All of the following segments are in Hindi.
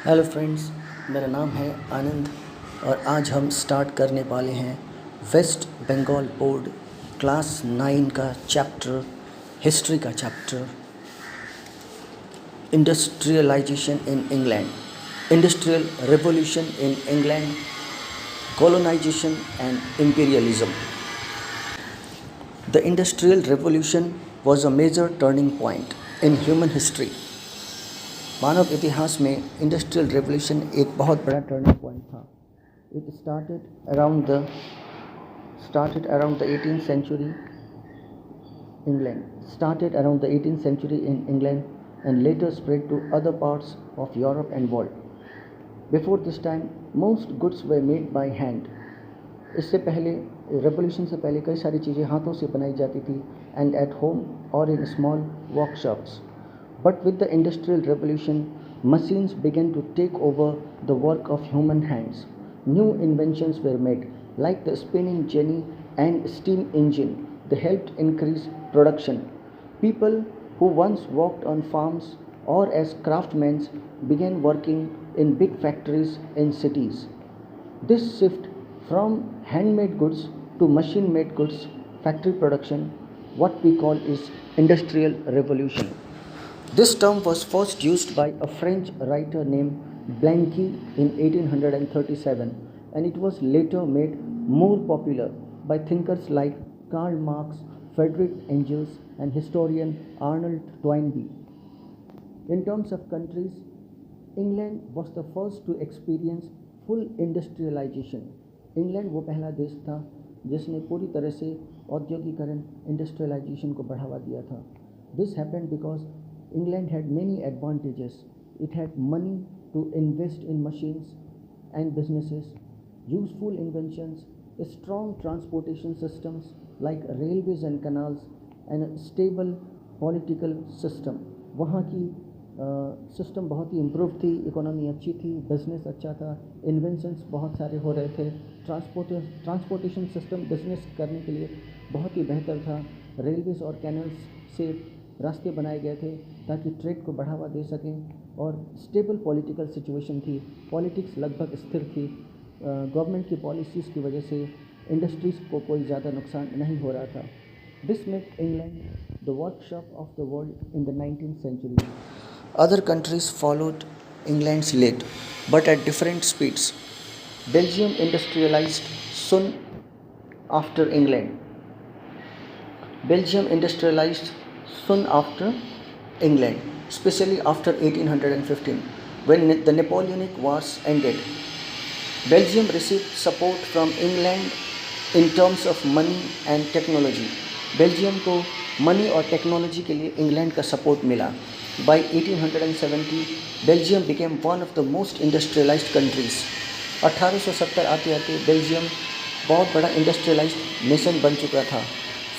हेलो फ्रेंड्स, मेरा नाम है आनंद और आज हम स्टार्ट करने वाले हैं वेस्ट बंगाल बोर्ड क्लास 9 का चैप्टर, हिस्ट्री का chapter, industrialisation in England, industrial revolution in England, colonization and imperialism. The Industrial Revolution was a major turning point in human history. मानव इतिहास में इंडस्ट्रियल रेवोल्यूशन एक बहुत बड़ा टर्निंग पॉइंट था. It started around the 18th century in England and later spread to other parts of Europe and world. Before this time, most goods were made by hand. इससे पहले, रेवोल्यूशन से पहले कई सारी चीज़ें हाथों से बनाई जाती थी and at home or in small workshops. But with the Industrial Revolution, machines began to take over the work of human hands. New inventions were made, like the spinning jenny and steam engine. They helped increase production. People who once worked on farms or as craftsmen began working in big factories in cities. This shift from handmade goods to machine-made goods, factory production, what we call is Industrial Revolution. This term was first used by a French writer named Blanqui in 1837, and it was later made more popular by thinkers like Karl Marx, Friedrich Engels, and historian Arnold Toynbee. In terms of countries, England was the first to experience full industrialization. England वो पहला देश था जिसने पूरी तरह से औद्योगिकरण, इंडस्ट्रियलाइजेशन को बढ़ावा दिया था. This happened because England had many advantages. It had money to invest in machines and businesses, useful inventions, strong transportation systems like railways and canals, and a stable political system. वहाँ की सिस्टम बहुत ही इम्प्रूव थी, इकोनॉमी अच्छी थी, बिजनेस अच्छा था, इन्वेंशंस बहुत सारे हो रहे थे, ट्रांसपोर्टेशन सिस्टम बिजनेस करने के लिए बहुत ही बेहतर था. रेलवेज और कैनल्स से रास्ते बनाए गए थे ताकि ट्रेड को बढ़ावा दे सकें, और स्टेबल पॉलिटिकल सिचुएशन थी. पॉलिटिक्स लगभग स्थिर थी. गवर्नमेंट की पॉलिसीज़ की वजह से इंडस्ट्रीज़ को कोई ज़्यादा नुकसान नहीं हो रहा था. This made England the workshop of the world in the 19th century. Other countries followed England's lead, but at different speeds. Belgium industrialized soon after England. Belgium industrialized soon after England, especially after 1815, when the Napoleonic Wars ended. Belgium received support from England in terms of money and technology. Belgium को मनी और टेक्नोलॉजी के लिए इंग्लैंड का सपोर्ट मिला. By 1870, Belgium became one of the most industrialized countries. 1870 आते आते बेल्जियम बहुत बड़ा इंडस्ट्रियलाइज्ड नेशन बन चुका था.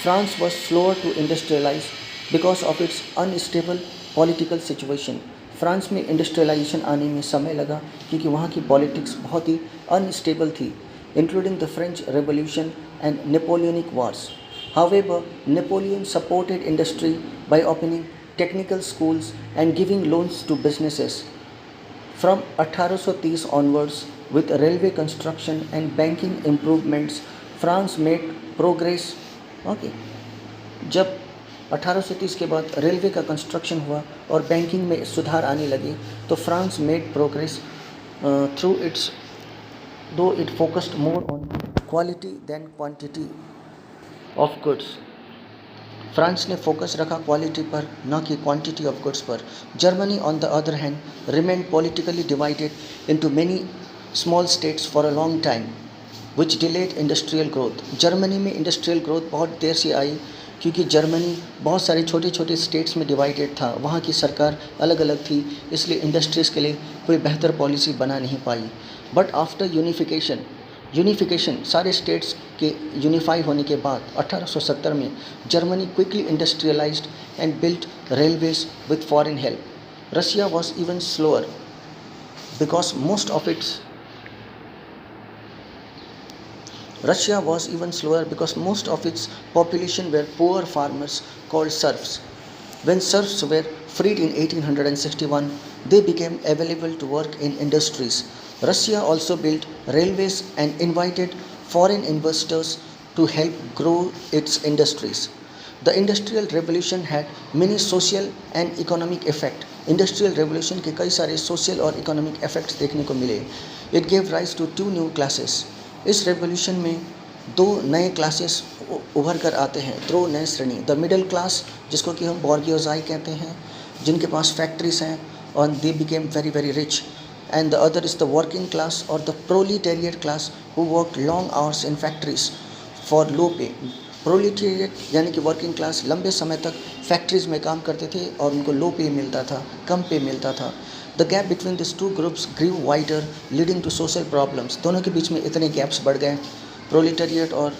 France was slower to industrialize because of its unstable political situation. France में इंडस्ट्रियलाइजेशन आने में समय लगा क्योंकि वहाँ की पॉलिटिक्स बहुत ही अनस्टेबल थी, including the French Revolution and Napoleonic Wars. However, Napoleon supported industry by opening technical schools and giving loans to businesses. From 1830 onwards, with railway construction and banking improvements, France made progress. जब 1830 के बाद रेलवे का कंस्ट्रक्शन हुआ और बैंकिंग में सुधार आने लगे तो France made progress through its, though it focused more on quality than quantity of goods. France ने फोकस रखा क्वालिटी पर, न कि क्वांटिटी ऑफ गुड्स पर. Germany on the other hand remained politically divided into many small states for a long time which delayed industrial growth. Germany में इंडस्ट्रियल ग्रोथ बहुत देर से आई क्योंकि जर्मनी बहुत सारे छोटे छोटे स्टेट्स में डिवाइडेड था. वहाँ की सरकार अलग अलग थी, इसलिए इंडस्ट्रीज़ के लिए कोई बेहतर पॉलिसी बना नहीं पाई. बट आफ्टर यूनिफिकेशन सारे स्टेट्स के यूनिफाई होने के बाद 1870 में Germany quickly industrialised and built railways with foreign help. Russia was even slower because most of its population were poor farmers called serfs. When serfs were freed in 1861, they became available to work in industries. Russia also built railways and invited foreign investors to help grow its industries. The Industrial Revolution had many social and economic effect. Industrial Revolution के कई सारे social और economic effects देखने को मिले. It gave rise to two new classes. इस revolution में दो नए क्लासेस उभर कर आते हैं, दो नए श्रेणी. द मिडिल क्लास, जिसको कि हम बॉर्गियोजाई कहते हैं, जिनके पास फैक्ट्रीज हैं और they became very very rich. And the other is the working class और the proletariat class who work long hours in factories for low pay. Proletariat यानी कि वर्किंग क्लास लंबे समय तक फैक्ट्रीज में काम करते थे और उनको लो पे मिलता था, कम पे मिलता था. The gap between this two groups grew wider leading to social problems. दोनों के बीच में इतने गैप्स बढ़ गए, प्रोलिटेरिएट और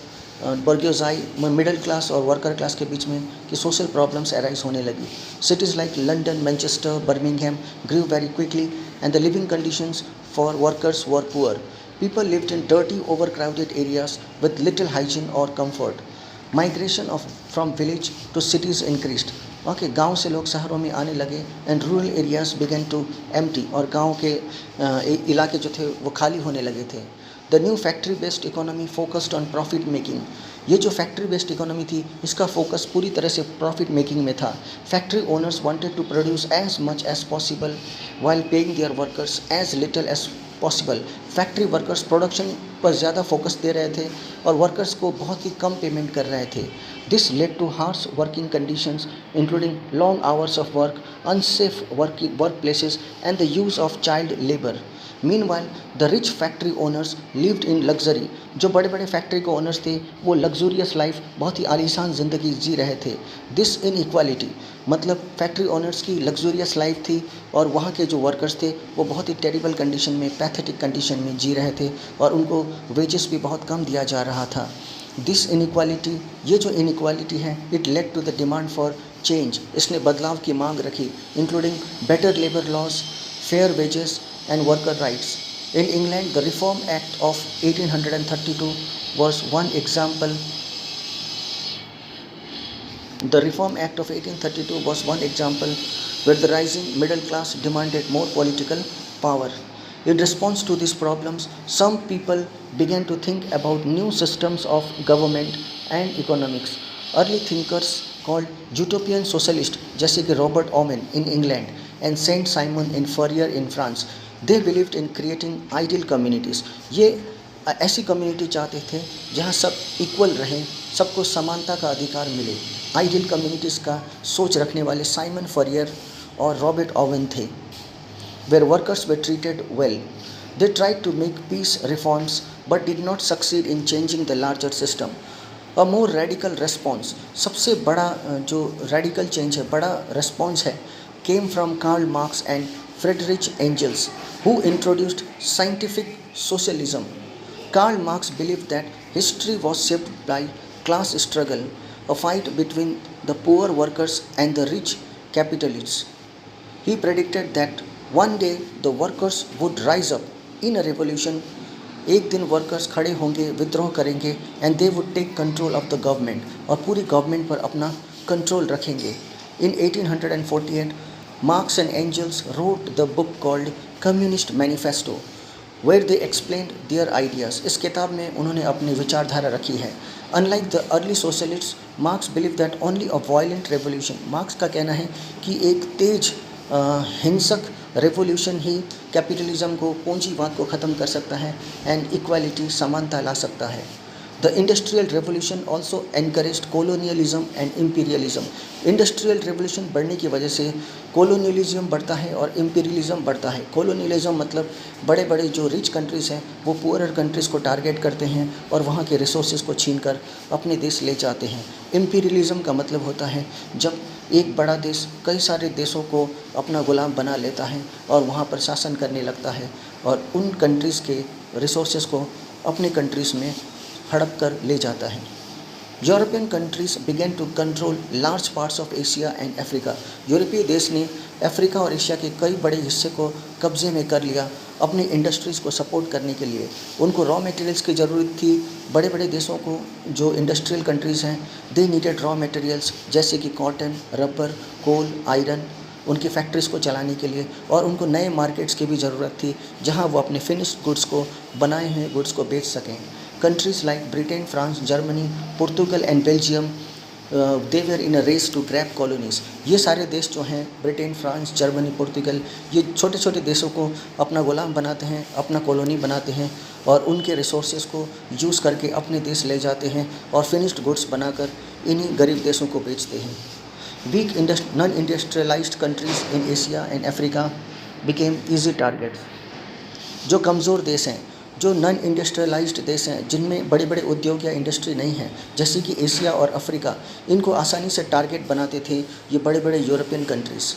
बर्गियोजाई, मिडिल क्लास और वर्कर क्लास के बीच में, कि सोशल प्रॉब्लम्स अराइज होने लगी. Cities like London, Manchester, Birmingham grew very quickly and the living conditions for workers were poor. People lived in dirty, overcrowded areas with little hygiene or comfort. Migration from village to cities increased. Okay, गांव से लोग शहरों में आने लगे and rural areas began to empty, और गांव के इलाके जो थे वो खाली होने लगे थे. The new factory based economy focused on profit making. ये जो फैक्ट्री बेस्ड इकोनॉमी थी, इसका फोकस पूरी तरह से प्रॉफिट मेकिंग में था. Factory owners wanted to produce as much as possible while paying their workers as little as possible. Factory workers production पर ज़्यादा फोकस दे रहे थे और वर्कर्स को बहुत ही कम पेमेंट कर रहे थे. This led too harsh working conditions including long hours of work, unsafe work places and the use of child labour. Meanwhile, the rich factory owners lived in luxury. जो बड़े बड़े फैक्ट्री के ओनर्स थे वो लग्जूरियस लाइफ, बहुत ही आलीशान ज़िंदगी जी रहे थे. दिस इनइक्वालिटी, मतलब फैक्ट्री ओनर्स की लग्जूरियस लाइफ थी और वहाँ के जो वर्कर्स थे वो बहुत ही टेरिबल कंडीशन में, पैथेटिक कंडीशन में जी रहे थे और उनको वेजेस भी बहुत कम दिया जा रहा था. दिस इनइक्वालिटी, ये जो इनइक्वालिटी है, it led to the demand for change. इसने बदलाव की मांग रखी, including better labour laws, fair wages and worker rights. In England, the Reform Act of 1832 was one example. The Reform Act of 1832 was one example where the rising middle class demanded more political power. In response to these problems, some people began to think about new systems of government and economics. Early thinkers called utopian socialists, जैसे कि Robert Owen in England and Saint Simon in Fourier in France, they believed in creating ideal communities. ये ऐसी कम्युनिटी चाहते थे जहाँ सब इक्वल रहें, सबको समानता का अधिकार मिले. आइडियल कम्युनिटीज़ का सोच रखने वाले साइमन फॉरियर और रॉबर्ट ओवेन थे. where workers were treated well. They tried to make peace reforms but did not succeed in changing the larger system. A more radical response, सबसे बड़ा जो radical change है, बड़ा response है, came from Karl Marx and Friedrich Engels, who introduced scientific socialism. Karl Marx believed that history was shaped by class struggle, a fight between the poor workers and the rich capitalists. He predicted that one day the workers would rise up in a revolution. एक दिन वर्कर्स खड़े होंगे, विद्रोह करेंगे and they would take control of the government, और पूरी गवर्नमेंट पर अपना कंट्रोल रखेंगे. इन 1848 Marx and Engels wrote the book called Communist Manifesto, where they explained their ideas. इस किताब में उन्होंने अपनी विचारधारा रखी है. Unlike the early socialists, Marx believed that only a violent revolution, marks का कहना है कि एक तेज हिंसक रेवोल्यूशन ही कैपिटलिज्म को, पूंजीवाद को ख़त्म कर सकता है एंड इक्वालिटी, समानता ला सकता है. The industrial revolution also encouraged colonialism and imperialism. Industrial revolution बढ़ने की वजह से कोलोनियलिज्म बढ़ता है और इम्पीरियलिज्म बढ़ता है. कोलोनियलिज्म मतलब बड़े बड़े जो रिच कंट्रीज़ हैं वो पुअरर कंट्रीज़ को टारगेट करते हैं और वहाँ के रिसोर्सेज को छीन कर अपने देश ले जाते हैं. इम्पीरियलिज्म का मतलब होता है जब एक बड़ा देश कई सारे देशों को अपना गुलाम बना लेता है और वहाँ पर शासन करने लगता है और उन कंट्रीज़ के रिसोर्सेज को अपने कंट्रीज़ में हड़प कर ले जाता है. European countries began to control large parts of Asia and Africa. यूरोपीय देश ने अफ्रीका और एशिया के कई बड़े हिस्से को कब्जे में कर लिया अपनी इंडस्ट्रीज़ को सपोर्ट करने के लिए। उनको रॉ मटेरियल्स की ज़रूरत थी। बड़े बड़े देशों को, जो इंडस्ट्रियल कंट्रीज़ हैं, दे नीडेड रॉ मटेरियल्स जैसे कि कॉटन, रबर, कोल, आयरन, उनकी फैक्ट्रीज़ को चलाने के लिए। और उनको नए मार्केट्स की भी ज़रूरत थी जहां वो अपने फिनिश्ड गुड्स को, बनाए हुए गुड्स को बेच सकें। Countries like Britain, France, Germany, Portugal and Belgium, they were in a race to grab colonies. ये सारे देश जो हैं, ब्रिटेन, फ्रांस, जर्मनी, पुर्तगाल, ये छोटे छोटे देशों को अपना ग़ुलाम बनाते हैं, अपना कॉलोनी बनाते हैं और उनके रिसोर्सेज को यूज़ करके अपने देश ले जाते हैं और फिनिश्ड गुड्स बनाकर इन्हीं गरीब देशों को बेचते हैं। Weak non industrialised countries in Asia and Africa became easy targets. जो कमज़ोर देश हैं, जो नॉन इंडस्ट्रियलाइज्ड देश हैं, जिनमें बड़े बड़े उद्योग या इंडस्ट्री नहीं है, जैसे कि एशिया और अफ्रीका, इनको आसानी से टारगेट बनाते थे ये बड़े बड़े European countries.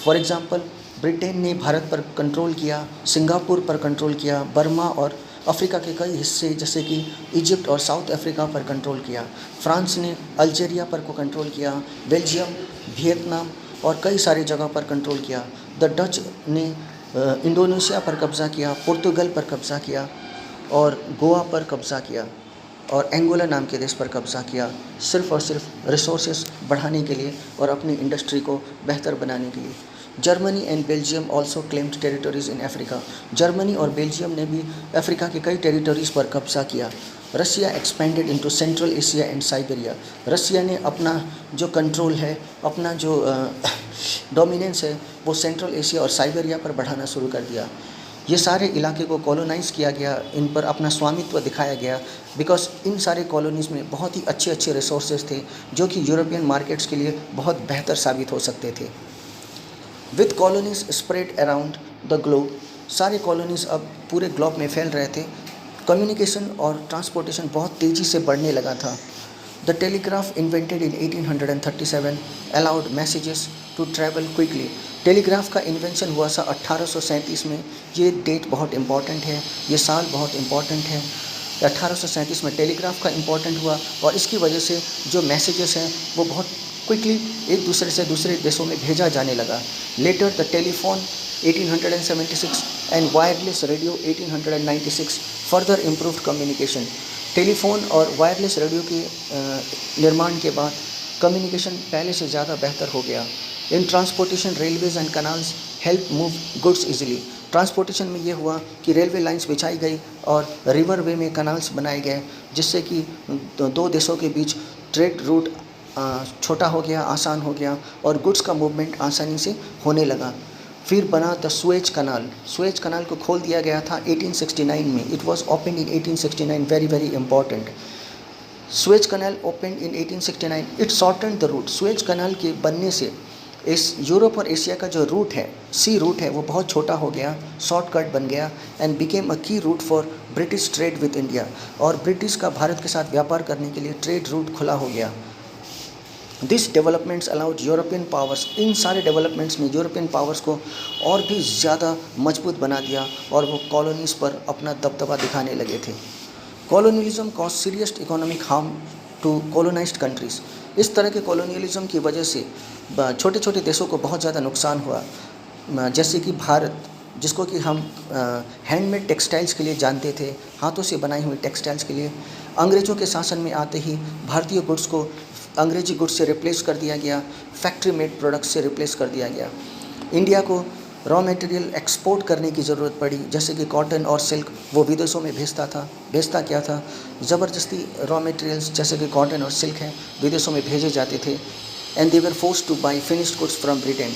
For example, Britain ने भारत पर कंट्रोल किया, सिंगापुर पर कंट्रोल किया, बर्मा और अफ्रीका के कई हिस्से जैसे कि इजिप्ट और साउथ अफ्रीका पर कंट्रोल किया। फ्रांस ने अल्जीरिया पर को कंट्रोल किया, बेल्जियम, वियतनाम और कई सारी जगह पर कंट्रोल किया। द डच ने इंडोनेशिया पर कब्ज़ा किया, पुर्तगाल पर कब्ज़ा किया और गोवा पर कब्ज़ा किया और एंगोला नाम के देश पर कब्ज़ा किया, सिर्फ़ और सिर्फ रिसोर्सेज बढ़ाने के लिए और अपनी इंडस्ट्री को बेहतर बनाने के लिए। Germany and Belgium also claimed territories in Africa. Germany और बेल्जियम ने भी अफ्रीका के कई टेरिटरीज़ पर कब्ज़ा किया। Russia expanded into Central Asia and Siberia. Russia ने अपना जो कंट्रोल है, अपना जो डोमिनेंस है, वो सेंट्रल एशिया और साइबेरिया पर बढ़ाना शुरू कर दिया। ये सारे इलाके को कॉलोनाइज़ किया गया, इन पर अपना स्वामित्व दिखाया गया, बिकॉज इन सारे कॉलोनीज़ में बहुत ही अच्छे अच्छे रिसोर्सेज थे जो कि यूरोपियन मार्केट्स के लिए बहुत बेहतर साबित हो सकते थे। With colonies spread around the globe, सारे कॉलोनीज़ अब पूरे ग्लोब में फैल रहे थे। कम्युनिकेशन और ट्रांसपोर्टेशन बहुत तेज़ी से बढ़ने लगा था। The telegraph invented in 1837 allowed messages to travel quickly. Telegraph का इन्वेंशन हुआ था 1837 में। ये डेट बहुत इम्पॉर्टेंट है, ये साल बहुत इम्पॉर्टेंट है। 1837 में टेलीग्राफ का इम्पॉर्टेंट हुआ और इसकी वजह से जो मैसेजेस हैं वो बहुत क्विकली एक दूसरे से दूसरे देशों में भेजा जाने लगा। Later the telephone 1876 and wireless radio 1896 further improved communication. Telephone और वायरलेस रेडियो के निर्माण के बाद कम्युनिकेशन पहले से ज़्यादा बेहतर हो गया। इन transportation railways and canals help move goods easily. Transportation में ये हुआ कि रेलवे लाइंस बिछाई गई और रिवर वे में कनाल्स बनाए गए, जिससे कि दो देशों के बीच ट्रेड रूट छोटा हो गया, आसान हो गया और गुड्स का मूवमेंट आसानी से होने लगा। फिर बना the Suez Canal. Suez Canal को खोल दिया गया था 1869 में। It was open in 1869, very very important. Suez Canal open in 1869, it shorten the route. Suez Canal के बनने से इस यूरोप और एशिया का जो रूट है, सी रूट है, वो बहुत छोटा हो गया, शॉर्टकट बन गया and became a key route for British trade with India. और ब्रिटिश का भारत के साथ व्यापार करने के लिए ट्रेड रूट खुला हो गया। This developments allowed European powers, इन सारे डेवलपमेंट्स ने यूरोपियन पावर्स को और भी ज़्यादा मजबूत बना दिया और वो कॉलोनीज़ पर अपना दबदबा दिखाने लगे थे। Colonialism cause serious economic harm to colonised countries. इस तरह के कॉलोनियलिज्म की वजह से छोटे छोटे देशों को बहुत ज़्यादा नुकसान हुआ। जैसे कि भारत, जिसको कि हम हैंडमेड टेक्सटाइल्स के लिए जानते थे, हाथों से बनाई हुई टेक्सटाइल्स के लिए, अंग्रेज़ों के शासन में आते ही भारतीय गुड्स को अंग्रेजी गुड्स से रिप्लेस कर दिया गया, फैक्ट्री मेड प्रोडक्ट्स से रिप्लेस कर दिया गया। इंडिया को रॉ मटेरियल एक्सपोर्ट करने की ज़रूरत पड़ी, जैसे कि कॉटन और सिल्क वो विदेशों में भेजता क्या था, ज़बरदस्ती रॉ मटेरियल्स जैसे कि कॉटन और सिल्क हैं विदेशों में भेजे जाते थे। And they were forced two by finished goods from Britain.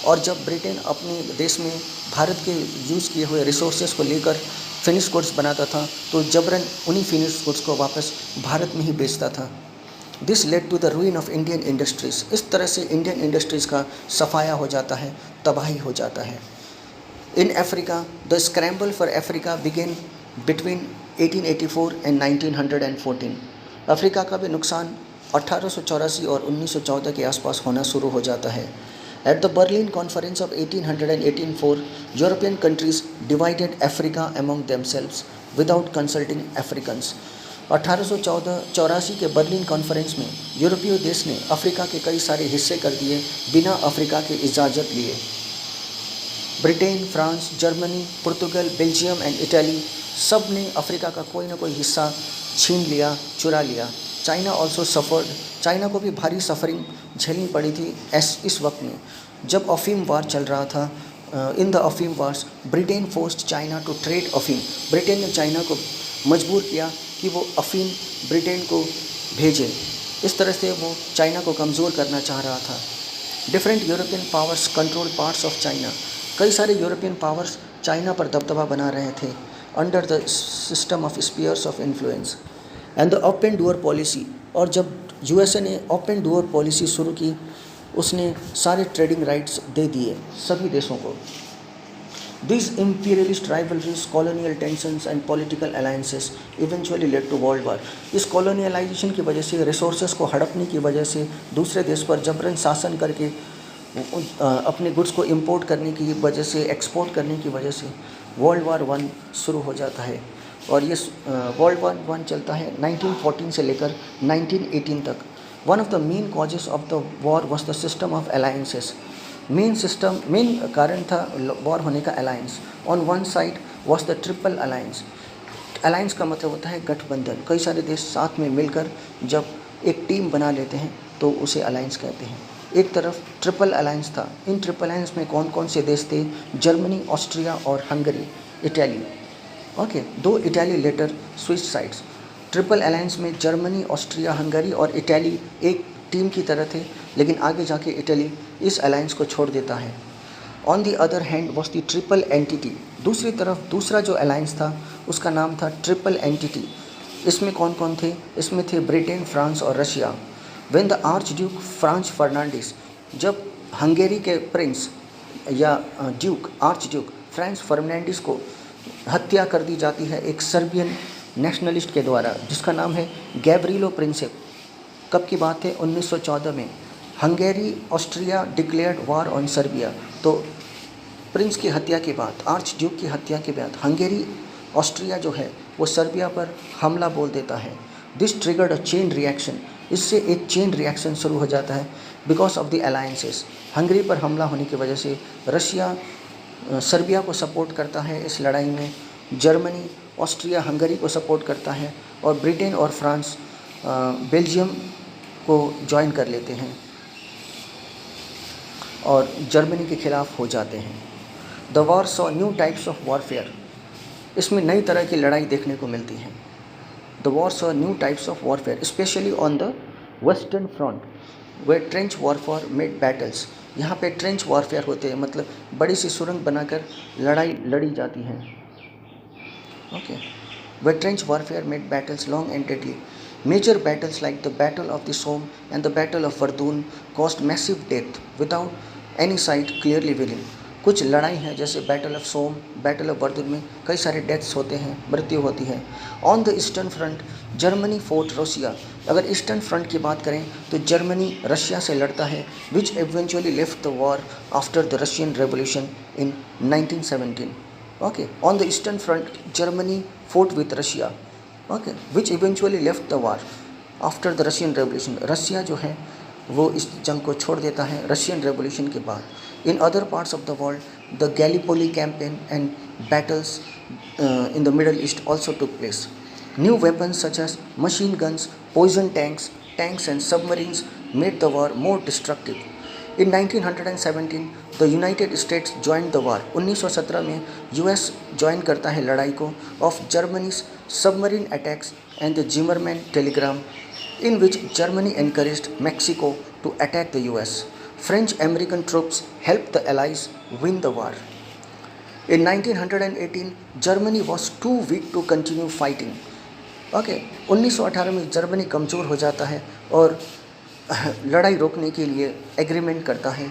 और जब ब्रिटेन अपने देश में भारत के यूज़ किए हुए रिसोर्सेज को लेकर फिनिश्ड गुड्स बनाता था, तो जबरन उन्हीं फिनिश्ड गुड्स को वापस भारत में ही बेचता था। This led to the ruin of Indian industries. इस तरह से इंडियन इंडस्ट्रीज़ का सफाया हो जाता है, तबाही हो जाता है। In Africa, the scramble for Africa begin between 1884 and 1914। Africa का भी नुकसान 1884 और 1914 के आसपास होना शुरू हो जाता है। At the Berlin conference of 1884, European countries divided Africa among themselves without consulting Africans. 1884 के बर्लिन कॉन्फ्रेंस में यूरोपीय देश ने अफ्रीका के कई सारे हिस्से कर दिए बिना अफ्रीका की इजाज़त लिए। Britain, France, Germany, Portugal, Belgium and Italy सब ने अफ्रीका का कोई ना कोई हिस्सा छीन लिया, चुरा लिया। चाइना ऑल्सो सफ़र्ड, चाइना को भी भारी सफरिंग झेलनी पड़ी थी इस वक्त में जब अफीम वार चल रहा था। इन द अफीम wars Britain forced China to trade अफीम, ब्रिटेन ने चाइना को मजबूर किया कि वो अफीम ब्रिटेन को भेजे। इस तरह से वो चाइना को कमज़ोर करना चाह रहा था। Different European powers control parts of China, कई सारे यूरोपियन पावर्स चाइना पर दबदबा बना रहे थे under the system of spheres of influence and the open door policy. और जब यूएसए ने ओपन डोर पॉलिसी शुरू की, उसने सारे ट्रेडिंग राइट्स दे दिए सभी देशों को। These imperialist rivalries, colonial tensions and political alliances eventually led to world war. इस कॉलोनियलाइजेशन की वजह से, रिसोर्सेज को हड़पने की वजह से, दूसरे देश पर जबरन शासन करके अपने गुड्स को इंपोर्ट करने की वजह से, एक्सपोर्ट करने की वजह से वर्ल्ड वार 1 शुरू हो जाता है। और ये वर्ल्ड वार 1 चलता है 1914 से लेकर 1918 तक। One of the main causes of the war was the system of alliances. Main कारण था वॉर होने का alliance. On one side was the triple alliance. Alliance का मतलब होता है गठबंधन, कई सारे देश साथ में मिलकर जब एक टीम बना लेते हैं तो उसे अलायंस कहते हैं। एक तरफ ट्रिपल अलायंस था। इन ट्रिपल अलायंस में कौन कौन से देश थे? जर्मनी, ऑस्ट्रिया और Hungary, Italy. Okay, 2 Italy later switch sides. Triple alliance में जर्मनी, ऑस्ट्रिया, हंगरी और इटली एक टीम की तरह थे, लेकिन आगे जाके इटली इस अलायंस को छोड़ देता है। On the other hand was the triple entity. दूसरी तरफ दूसरा जो अलायंस था उसका नाम था ट्रिपल एंटिटी। इसमें कौन कौन थे? इसमें थे ब्रिटेन, फ्रांस और Russia. When the archduke Franz Fernandes, जब हंगेरी के प्रिंस या duke, archduke Franz Fernandes को हत्या कर दी जाती है एक सर्बियन नेशनलिस्ट के द्वारा जिसका नाम है गैब्रिलो प्रिंसेप। कब की बात है? 1914 में। Hungary, Austria declared war on Serbia. तो प्रिंस की हत्या के बाद, आर्च ड्यूक की हत्या के बाद हंगेरी, ऑस्ट्रिया जो है वो सर्बिया पर हमला बोल देता है। This triggered a chain reaction, इससे एक चेन रिएक्शन शुरू हो जाता है because of the alliances. Hungary पर हमला होने की वजह से रशिया सर्बिया को सपोर्ट करता है इस लड़ाई में, जर्मनी, ऑस्ट्रिया हंगरी को सपोर्ट करता है और ब्रिटेन और फ्रांस बेल्जियम को ज्वाइन कर लेते हैं और जर्मनी के खिलाफ हो जाते हैं। The war saw new types of warfare, इसमें नई तरह की लड़ाई देखने को मिलती है। The war saw new types of warfare specially on the western front where trench warfare made battles. यहाँ पे ट्रेंच वॉरफेयर होते हैं, मतलब बड़ी सी सुरंग बनाकर लड़ाई लड़ी जाती है। Okay, where trench warfare made battles long and deadly. Major battles like the Battle of the Somme and the Battle of Verdun caused massive death without any side clearly winning. कुछ लड़ाई हैं जैसे battle of Somme, battle of Verdun में कई सारे डेथ्स होते हैं, मृत्यु होती है। On the eastern front Germany fought Russia. अगर ईस्टर्न फ्रंट की बात करें तो जर्मनी रशिया से लड़ता है which eventually left the war after the Russian revolution in 1917। Okay, on the eastern front Germany fought with Russia, okay, which eventually left the war after the Russian revolution. Russia जो है वो इस जंग को छोड़ देता है रशियन रेवोल्यूशन के बाद। In other parts of the world the Gallipoli campaign and battles in the Middle East also took place. New weapons such as machine guns, poison tanks and submarines made the war more destructive. In 1917 the United States join the war. 1917 में यूएस ज्वाइन करता है लड़ाई को of Germany's submarine attacks and the Zimmermann telegram in which Germany encouraged Mexico to attack the US. French American troops helped the Allies win the war. In 1918, Germany was too weak to continue fighting. Okay, 1918 में जर्मनी कमज़ोर हो जाता है और लड़ाई रोकने के लिए एग्रीमेंट करता है,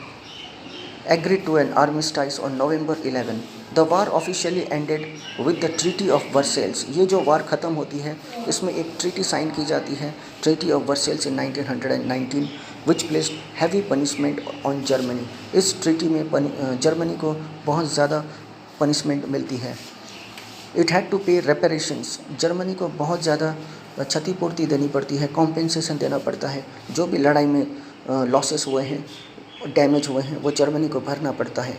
agreed to an armistice on November 11. The war officially ended with the Treaty of Versailles. ये जो वार ख़त्म होती है इसमें एक ट्रीटी साइन की जाती है, Treaty of Versailles in 1919, which placed heavy punishment on Germany. इस ट्रीटी में जर्मनी को बहुत ज़्यादा पनिशमेंट मिलती है। It had to pay reparations. Germany को बहुत ज़्यादा क्षतिपूर्ति देनी पड़ती है, कॉम्पेंसेशन देना पड़ता है। जो भी लड़ाई में लॉसेस हुए हैं, डैमेज हुए हैं, वो जर्मनी को भरना पड़ता है।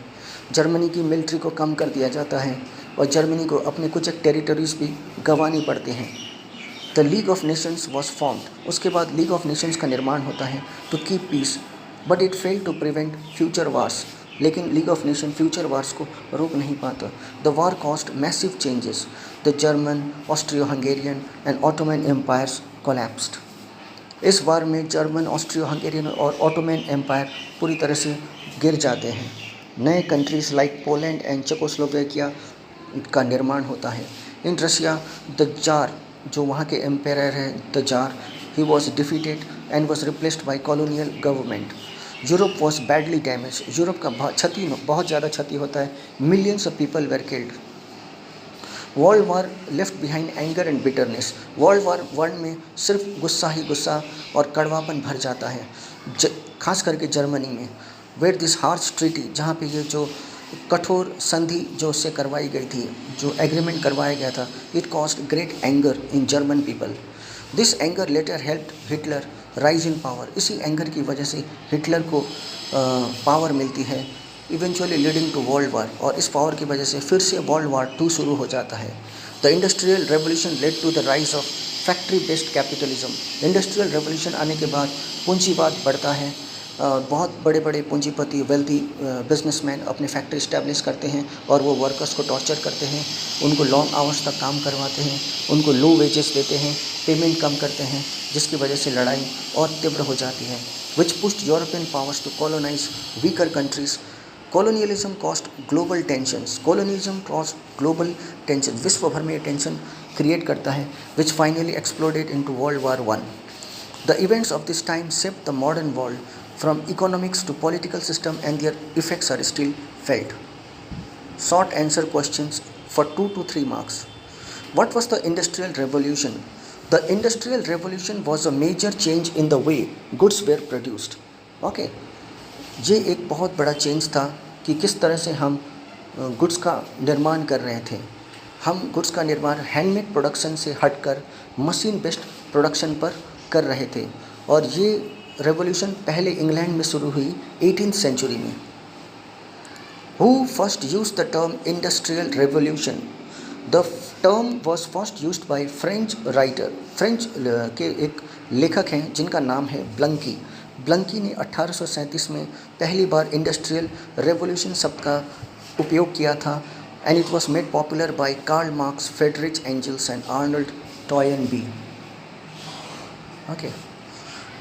जर्मनी की मिलिट्री को कम कर दिया जाता है और जर्मनी को अपने कुछ एक टेरिटरीज भी गंवानी पड़ती हैं। The League of Nations was formed. उसके बाद लीग ऑफ नेशंस का निर्माण होता है to keep peace, but it fail to prevent future wars. लेकिन League of Nation future wars को रोक नहीं पाता। The war cost massive changes. The German, Austro Hungarian and Ottoman empires collapsed. इस वार में जर्मन, ऑस्ट्रियो हंगेरियन और ऑटोमन एम्पायर पूरी तरह से गिर जाते हैं। नए countries like Poland and Czechoslovakia का निर्माण होता है। इन रशिया, द जार, जो वहाँ के एम्पायर है, the jar, he was defeated and was replaced by colonial government. Europe was badly damage. Europe का बहुत ज़्यादा क्षति होता है। Millions of people where killed. World war left behind anger and bitterness. World war one में सिर्फ गुस्सा ही गुस्सा और कड़वापन भर जाता है, खास करके जर्मनी में। वेयर दिस हार्श ट्रीटी, जहाँ पे ये जो कठोर संधि जो उससे करवाई गई थी, जो एग्रीमेंट करवाया गया था, it cost great anger in German people. This anger later helped Hitler rise in power. इसी एंगर की वजह से हिटलर को पावर मिलती है, eventually leading to world war. और इस पावर की वजह से फिर से वर्ल्ड वार 2 शुरू हो जाता है। The industrial revolution led to the rise of factory based capitalism. Industrial revolution आने के बाद पूंजीवाद बढ़ता है। बहुत बड़े बड़े पूंजीपति, वेल्थी बिजनेसमैन अपने फैक्ट्री इस्टेब्लिश करते हैं और वो वर्कर्स को टॉर्चर करते हैं, उनको लॉन्ग आवर्स तक काम करवाते हैं, उनको लो वेजेस देते हैं, पेमेंट कम करते हैं, जिसकी वजह से लड़ाई और तीव्र हो जाती है। Which pushed European powers to colonise weaker countries. Colonialism cost global tensions. Colonialism cost global tension, विश्व भर में ये टेंशन क्रिएट करता है, which finally exploded into world war 1। The events of this time shaped the modern world from economics to political system, and their effects are still felt. Short answer questions for 2 to 3 marks. What was the Industrial Revolution? The Industrial Revolution was a major change in the way goods were produced. Okay, ये एक बहुत बड़ा चेंज था कि किस तरह से हम गुड्स का निर्माण कर रहे थे। हम गुड्स का निर्माण हैंडमेड प्रोडक्शन से हटकर मशीन बेस्ड प्रोडक्शन पर कर रहे थे। और ये रेवोल्यूशन पहले इंग्लैंड में शुरू हुई 18th सेंचुरी में। Who first used the term industrial revolution? The term was first used by French writer. French के एक लेखक हैं जिनका नाम है ब्लंकी। ब्लंकी ने 1837 में पहली बार इंडस्ट्रियल रेवोल्यूशन शब्द का उपयोग किया था, and it was made popular by Karl Marx, Friedrich Engels and Arnold Toynbee. Okay,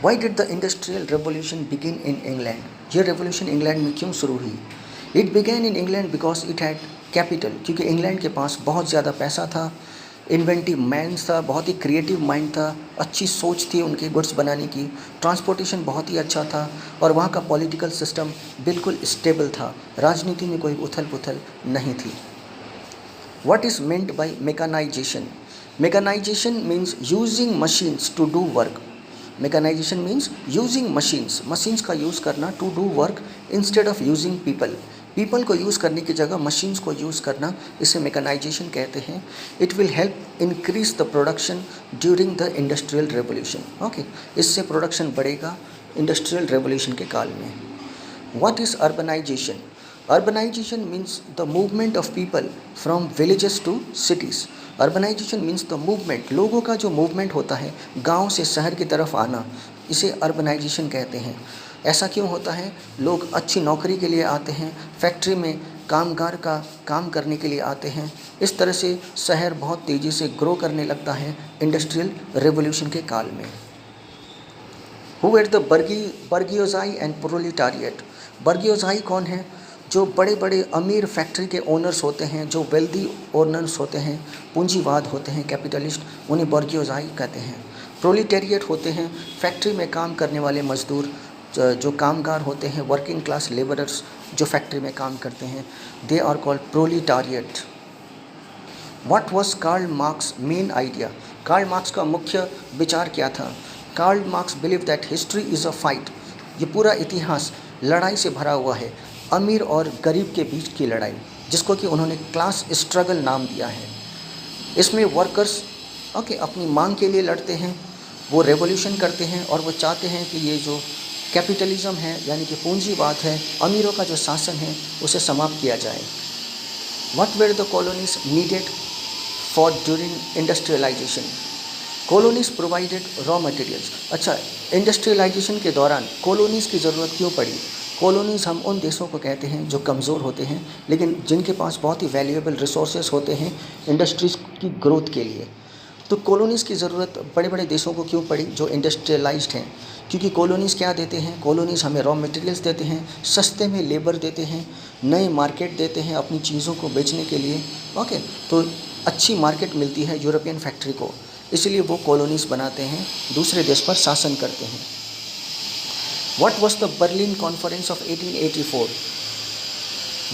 why did the industrial revolution begin in England? ये रेवोल्यूशन इंग्लैंड में क्यों शुरू हुई? It began in England because it had capital, क्योंकि इंग्लैंड के पास बहुत ज़्यादा पैसा था, इन्वेंटिव माइंड था, बहुत ही क्रिएटिव माइंड था, अच्छी सोच थी उनकी गुड्स बनाने की, ट्रांसपोर्टेशन बहुत ही अच्छा था, और वहाँ का पॉलिटिकल सिस्टम बिल्कुल स्टेबल था, राजनीति में कोई उथल पुथल नहीं थी। What is meant by mechanization? Mechanization means using machines to do work. Mechanization means using machines. Machines का यूज़ करना to do work instead of using people. People को यूज़ करने की जगह machines को यूज़ करना, इसे mechanization कहते हैं. It will help increase the production during the industrial revolution. Okay, इससे production बढ़ेगा industrial revolution के काल में. What is urbanization? Urbanization means the movement of people from villages to cities. Urbanization means the movement, लोगों का जो movement होता है गांव से शहर की तरफ आना, इसे urbanization कहते हैं। ऐसा क्यों होता है? लोग अच्छी नौकरी के लिए आते हैं, फैक्ट्री में कामगार का काम करने के लिए आते हैं। इस तरह से शहर बहुत तेज़ी से ग्रो करने लगता है इंडस्ट्रियल रेवोल्यूशन के काल में। Who were the bourgeoisie and proletariat? bourgeoisie कौन है? जो बड़े बड़े अमीर फैक्ट्री के ओनर्स होते हैं, जो वेल्दी ओनर्स होते हैं, पूंजीवाद होते हैं, कैपिटलिस्ट, उन्हें bourgeoisie कहते हैं। प्रोलिटेरिएट होते हैं फैक्ट्री में काम करने वाले मजदूर, जो कामगार होते हैं, वर्किंग क्लास लेबरर्स जो फैक्ट्री में काम करते हैं, they are called proletariat. What was Karl Marx main idea? Karl Marx का मुख्य विचार क्या था? Karl Marx believe that history is a fight. ये पूरा इतिहास लड़ाई से भरा हुआ है, अमीर और गरीब के बीच की लड़ाई, जिसको कि उन्होंने क्लास स्ट्रगल नाम दिया है। इसमें वर्कर्स ओके, अपनी मांग के लिए लड़ते हैं, वो रेवोल्यूशन करते हैं और वो चाहते हैं कि ये जो कैपिटलिज्म है यानी कि पूंजीवाद है, अमीरों का जो शासन है, उसे समाप्त किया जाए। What were the colonies needed for during industrialisation? Colonies provided raw materials. अच्छा, इंडस्ट्रियलाइजेशन के दौरान कॉलोनीज़ की ज़रूरत क्यों पड़ी? कॉलोनीज़ हम उन देशों को कहते हैं जो कमज़ोर होते हैं लेकिन जिनके पास बहुत ही वैल्यूएबल रिसोर्सेज होते हैं इंडस्ट्रीज़ की ग्रोथ के लिए। तो कॉलोनीज़ की ज़रूरत बड़े बड़े देशों को क्यों पड़ी जो इंडस्ट्रियलाइज्ड हैं? क्योंकि कॉलोनीज़ क्या देते हैं? कॉलोनीज़ हमें रॉ मटेरियल्स देते हैं, सस्ते में लेबर देते हैं, नए मार्केट देते हैं अपनी चीज़ों को बेचने के लिए। ओके, तो अच्छी मार्केट मिलती है यूरोपियन फैक्ट्री को, इसलिए वो कॉलोनीज़ बनाते हैं, दूसरे देश पर शासन करते हैं। What was the Berlin Conference of 1884?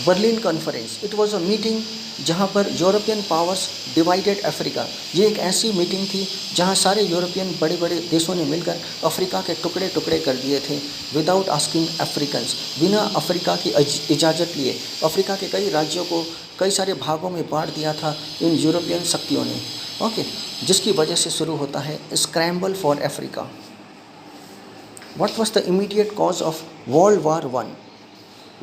Berlin conference, it was a meeting जहाँ पर यूरोपियन पावर्स डिवाइडेड अफ्रीका। ये एक ऐसी मीटिंग थी जहाँ सारे यूरोपियन बड़े बड़े देशों ने मिलकर अफ्रीका के टुकड़े टुकड़े कर दिए थे विदाउट आस्किंग अफ्रीकन्स, बिना अफ्रीका की इजाज़त लिए। अफ्रीका के कई राज्यों को कई सारे भागों में बांट दिया था इन यूरोपियन शक्तियों ने। ओके, जिसकी वजह से शुरू होता है scramble for Africa. What was the immediate cause of world war one?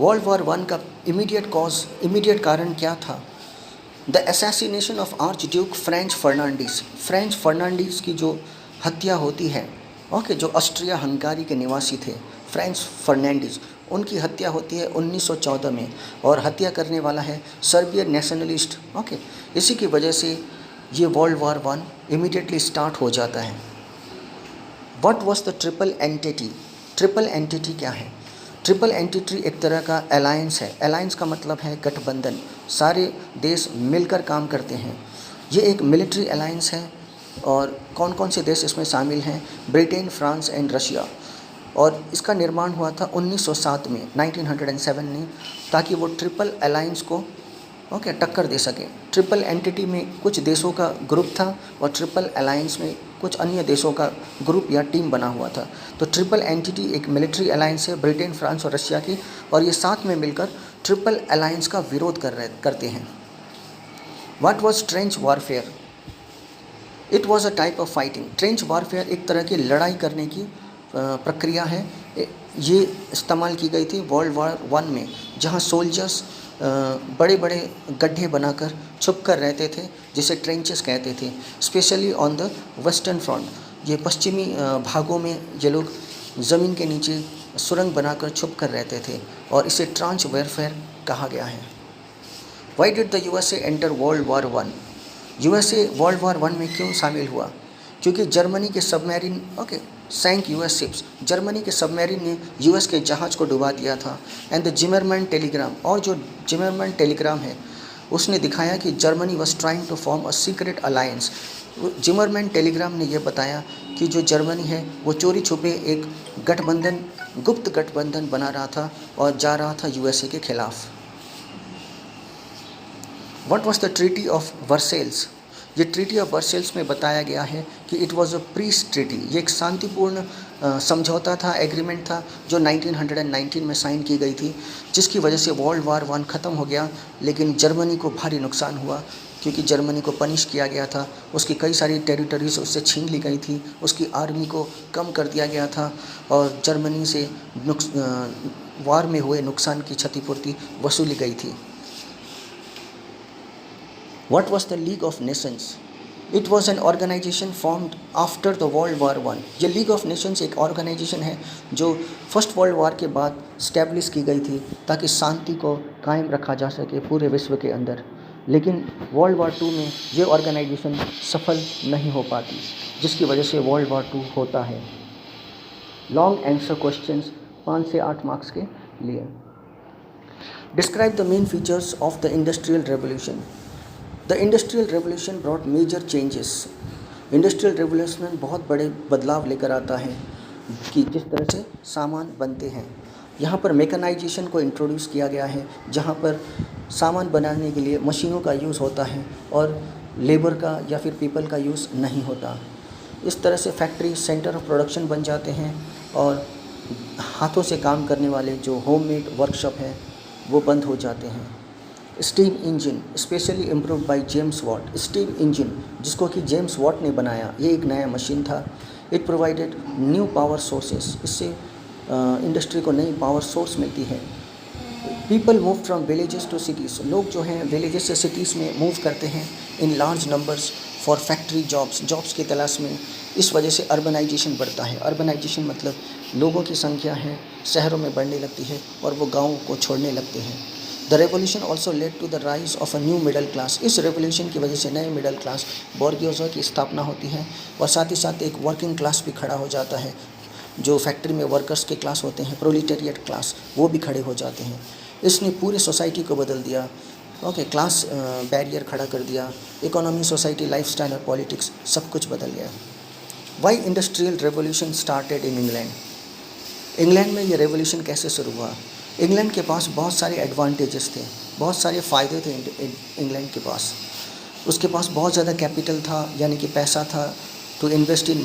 World war one का इमीडिएट कारण क्या था? The assassination of archduke French Fernandes. French Fernandes की जो हत्या होती है, ओके, जो ऑस्ट्रिया हंगारी के निवासी थे फ्रेंच फर्नांडिस, उनकी हत्या होती है 1914 में और हत्या करने वाला है सर्बियन नेशनलिस्ट। ओके, इसी की वजह से ये world war one immediately start हो जाता है। What was the triple entity? Triple entity क्या है? ट्रिपल एंटिटी एक तरह का अलायंस है। अलायंस का मतलब है गठबंधन, सारे देश मिलकर काम करते हैं। ये एक मिलिट्री अलायंस है और कौन कौन से देश इसमें शामिल हैं? Britain, France and Russia. और इसका निर्माण हुआ था 1907 में, 1907 में, ताकि वो ट्रिपल अलायंस को ओके टक्कर दे सके। ट्रिपल एंटिटी में कुछ देशों का ग्रुप था और ट्रिपल अलायंस में कुछ अन्य देशों का ग्रुप या टीम बना हुआ था। तो ट्रिपल एंटिटी एक मिलिट्री अलायंस है ब्रिटेन, फ्रांस और रशिया की, और ये साथ में मिलकर ट्रिपल अलायंस का विरोध करते हैं। What was trench warfare? It was a type of fighting. Trench warfare एक तरह की लड़ाई करने की प्रक्रिया है। ये इस्तेमाल की गई थी वर्ल्ड वार वन में, जहाँ सोल्जर्स बड़े बड़े गड्ढे बनाकर छुप कर रहते थे, जिसे ट्रेंचेस कहते थे, specially on the western front. ये पश्चिमी भागों में ये लोग ज़मीन के नीचे सुरंग बनाकर छुप कर रहते थे और इसे ट्रेंच वॉरफेयर कहा गया है। Y did the USA enter world war one? USA world war one में क्यों शामिल हुआ? क्योंकि जर्मनी के सबमरीन सैंक यूएस शिप्स। जर्मनी के सबमरीन ने यूएस के जहाज़ को डुबा दिया था। एंड द जिमरमैन टेलीग्राम, और जो जिमरमैन टेलीग्राम है उसने दिखाया कि Germany was trying to form a secret alliance. Zimmermann telegram ने यह बताया कि जो जर्मनी है वो चोरी छुपे एक गठबंधन, गुप्त गठबंधन बना रहा था और जा रहा था यूएसए के खिलाफ। What was the treaty of Versailles? ये ट्रीटी ऑफ वर्सेल्स में बताया गया है कि it was a peace treaty. ये एक शांतिपूर्ण समझौता था, एग्रीमेंट था, जो 1919 में साइन की गई थी, जिसकी वजह से वर्ल्ड वार वन ख़त्म हो गया। लेकिन जर्मनी को भारी नुकसान हुआ क्योंकि जर्मनी को पनिश किया गया था, उसकी कई सारी टेरिटरीज उससे छीन ली गई थी, उसकी आर्मी को कम कर दिया गया था और जर्मनी से वार में हुए नुकसान की क्षतिपूर्ति वसूली गई थी। What was the League of Nations? It was an organization formed after the World War I. ये League of Nations एक ऑर्गेनाइजेशन है जो फर्स्ट वर्ल्ड वार के बाद स्टैब्लिश की गई थी ताकि शांति को कायम रखा जा सके पूरे विश्व के अंदर। लेकिन वर्ल्ड वार टू में ये ऑर्गेनाइजेशन सफल नहीं हो पाती, जिसकी वजह से वर्ल्ड वार टू होता है। लॉन्ग आंसर क्वेश्चंस 5 से 8 मार्क्स के लिए। Describe the main features of the industrial revolution. The industrial revolution brought major changes. Industrial revolution बहुत बड़े बदलाव लेकर आता है कि जिस तरह से सामान बनते हैं। यहाँ पर मेकनाइजेशन को इंट्रोड्यूस किया गया है, जहाँ पर सामान बनाने के लिए मशीनों का यूज़ होता है और लेबर का या फिर पीपल का यूज़ नहीं होता। इस तरह से फैक्ट्री सेंटर ऑफ प्रोडक्शन बन जाते हैं और हाथों से काम करने वाले जो होममेड वर्कशॉप है वो बंद हो जाते हैं। Steam engine specially improved by James Watt. Steam engine जिसको कि जेम्स वॉट ने बनाया, ये एक नया मशीन था। It provided new power sources, इससे इंडस्ट्री को नई पावर सोर्स मिलती है। People move from villages to cities, लोग जो हैं विलेजेस से सिटीज़ में मूव करते हैं in large numbers for factory jobs की तलाश में। इस वजह से अर्बनाइजेशन बढ़ता है। अर्बनाइजेशन मतलब लोगों की संख्या है शहरों में बढ़ने लगती है और वो गाँव को छोड़ने लगते हैं। The revolution also led to the rise of a new middle class, इस रेवोल्यूशन की वजह से नए मिडल क्लास बोर्गियोजा की स्थापना होती है और साथ ही साथ एक वर्किंग क्लास भी खड़ा हो जाता है। जो फैक्ट्री में वर्कर्स के क्लास होते हैं, प्रोलिटेरिएट क्लास, वो भी खड़े हो जाते हैं। इसने पूरे सोसाइटी को बदल दिया। ओके, क्लास बैरियर खड़ा कर दिया। इकोनॉमी, सोसाइटी, लाइफस्टाइल और पॉलिटिक्स सब कुछ बदल गया। Why industrial revolution started in England, England में ये रेवोल्यूशन कैसे शुरू हुआ। इंग्लैंड के पास बहुत सारे एडवांटेजेस थे, बहुत सारे फ़ायदे थे इंग्लैंड के पास। उसके पास बहुत ज़्यादा कैपिटल था, यानी कि पैसा था टू इन्वेस्ट इन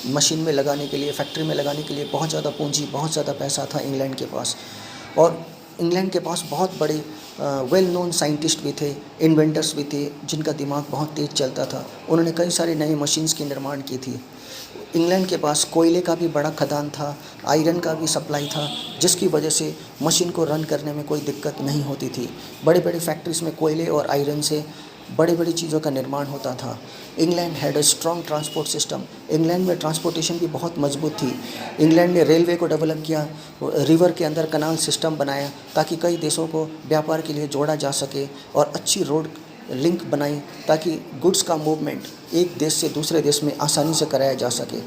मशीन में लगाने के लिए, फैक्ट्री में लगाने के लिए बहुत ज़्यादा पूंजी, बहुत ज़्यादा पैसा था इंग्लैंड के पास। और इंग्लैंड के पास बहुत बड़े वेल नोन साइंटिस्ट भी थे, इन्वेंटर्स भी थे, जिनका दिमाग बहुत तेज़ चलता था। उन्होंने कई सारे नए मशीन्स की निर्माण की थी। इंग्लैंड के पास कोयले का भी बड़ा खदान था, आयरन का भी सप्लाई था, जिसकी वजह से मशीन को रन करने में कोई दिक्कत नहीं होती थी। बड़े बड़े फैक्ट्रीज़ में कोयले और आयरन से बड़ी बड़ी चीज़ों का निर्माण होता था। England had a strong transport system, England में ट्रांसपोर्टेशन भी बहुत मजबूत थी। इंग्लैंड ने रेलवे को डेवलप किया, रिवर के अंदर कनाल सिस्टम बनाया ताकि कई देशों को व्यापार के लिए जोड़ा जा सके, और अच्छी रोड लिंक बनाई ताकि गुड्स का मूवमेंट एक देश से दूसरे देश में आसानी से कराया जा सके।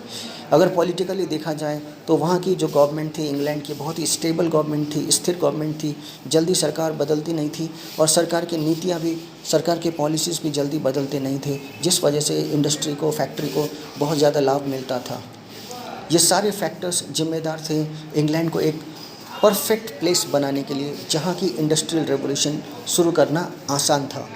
अगर पॉलिटिकली देखा जाए तो वहाँ की जो गवर्नमेंट थी इंग्लैंड की, बहुत ही स्टेबल गवर्नमेंट थी, स्थिर गवर्नमेंट थी। जल्दी सरकार बदलती नहीं थी और सरकार की नीतियाँ भी, सरकार के पॉलिसीज़ भी जल्दी बदलते नहीं थे, जिस वजह से इंडस्ट्री को, फैक्ट्री को बहुत ज़्यादा लाभ मिलता था। ये सारे फैक्टर्स जिम्मेदार थे इंग्लैंड को एक परफेक्ट प्लेस बनाने के लिए जहाँ की इंडस्ट्रियल रेवोल्यूशन शुरू करना आसान था।